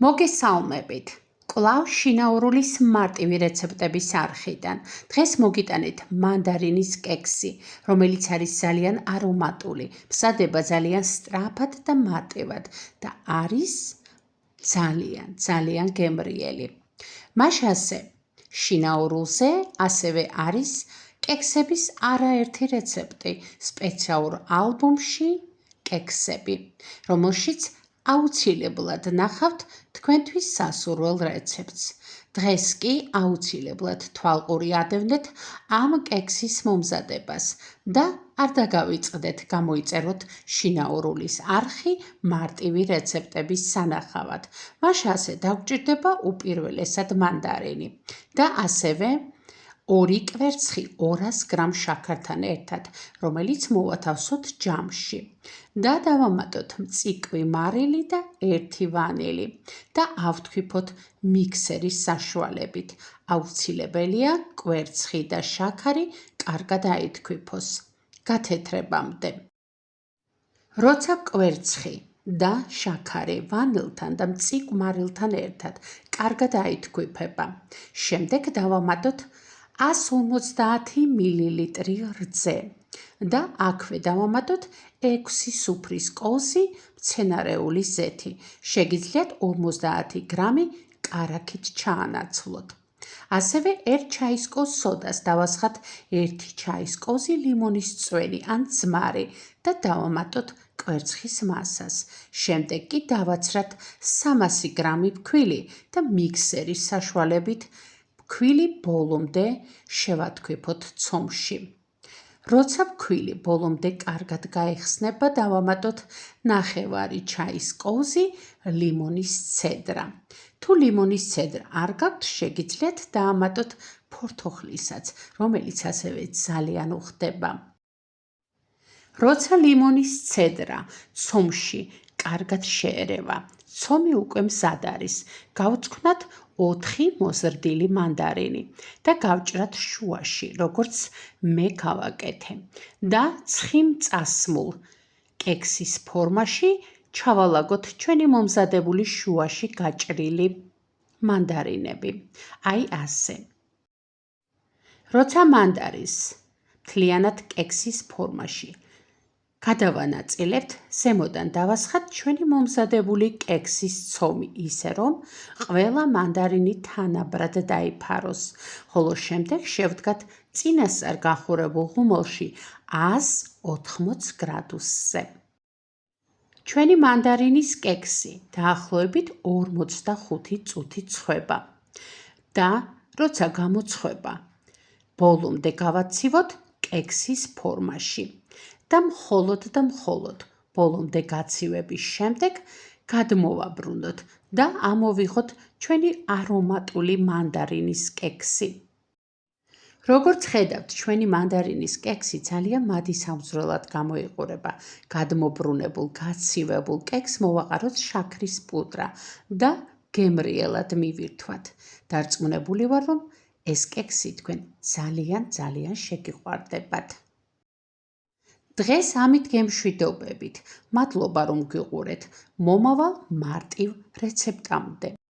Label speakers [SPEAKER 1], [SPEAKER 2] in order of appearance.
[SPEAKER 1] მოგესალმებით. კვლავ შინაურულის მარტივი რეცეპტების არხიდან. დღეს მოგიტანეთ მანდარინის კექსი, რომელიც არის ძალიან არომატული, მზადება ძალიან სწრაფად და მარტივად და არის ძალიან გემრიელი. მაშასე შინაურულზე ასევე არის კექსების არაერთი რეცეპტი სპეციალურ ალბომში კექსები, რომელშიც აუცილებლად ნახავთ თქვენთვის სასურველ რეცეპტს. დღეს კი აუცილებლად თვალყური ადევნეთ ამ კექსის მომზადებას და არ დაგავიწყდეთ გამოიწეროთ შინაურულის არხი მარტივი რეცეპტების სანახავად. მაშასე დაგვჭირდება უპირველესად მანდარინი და ასევე 2 კვერცხი 200 გრამ შაქართან ერთად, რომელიც მოვათავსოთ ჯამში და დავამატოთ მწიკვი მარილი და 1 ვანილი და ავთქვიფოთ მიქსერის საშუალებით. აუცილებელია კვერცხი და შაქარი კარგად აითქვიფოს გათეთრებამდე. როცა კვერცხი და შაქარი ვანილთან და მწიკვ მარილთან ერთად კარგად აითქვიფება, შემდეგ დავამატოთ 150 მილილიტრი რძე და აქვე დავამატოთ 6 სუფრის კოლზი მცენარეული ზეთი. შეგიძლიათ 50 გრამი კარაქით ჩაანაცვლოთ. ასევე 1 ჩაისკოს სოდას დავასხათ 1 ჩაისკოზი ლიმონის წვენი ან ძმარი და დავამატოთ კვერცხის მასას. შემდეგ კი დავაცრათ 300 გრამი ფქვილი და მიქსერის საშუალებით ფქვილი ბოლომდე შევათქვიფოთ ცომში. როცა ფქვილი ბოლომდე კარგად გაიხსნება, დავამატოთ 1/2 ჩაის კოვზი ლიმონის ცედრა. თუ ლიმონის ცედრა არ გაქვთ, შეგიძლიათ დაამატოთ ფორთოხლისაც, რომელიც ასევე ძალიან უხდება. როცა ლიმონის ცედრა ცომში კარგად შეერევა, ცომი უკვე მზად არის. გავწკვნათ 4 მოზრდილი მანდარინი და გავჭრათ შუაში, როგორც მე გავაკეთე და ცხიმწასმულ კექსის ფორმაში ჩავალაგოთ ჩვენი მომზადებული შუაში გაჭრილი მანდარინები. აი ასე. როცა მანდარინს მთლიანად კექსის ფორმაში გადავანაწილებთ, ზემოდან დავასხათ ჩვენი მომზადებული კექსის ცომი ისე, რომ ყველა მანდარინი თანაბრად დაიფაროს, ხოლო შემდეგ შევდგათ წინასწარ გახურებულ ღუმელში 180 გრადუსზე. ჩვენი მანდარინის კექსი დაახლოებით 45 წუთი ცხება და როცა გამოცხება, ბოლომდე გავაცივოთ კექსის ფორმაში და მხოლოდ ბოლომდე გაცივების შემდეგ გადმოვაბრუნოთ და ამოვიღოთ ჩვენი არომატული მანდარინის კექსი. როგორც ხედავთ, ჩვენი მანდარინის კექსი ძალიან მადისამძლელად გამოიყურება. გადმობრუნებულ, გაცივებულ კექსს მოვაყაროთ შაქრის პუდრა და გემრიელად მივირთვათ. დარწმუნებული ვარ, რომ ეს კექსი თქვენ ძალიან შეგიყვარდებათ. დღეს ამით გემშვიდობებით. მადლობა რომ გიყურეთ. მომავალ მარტივ რეცეპტამდე.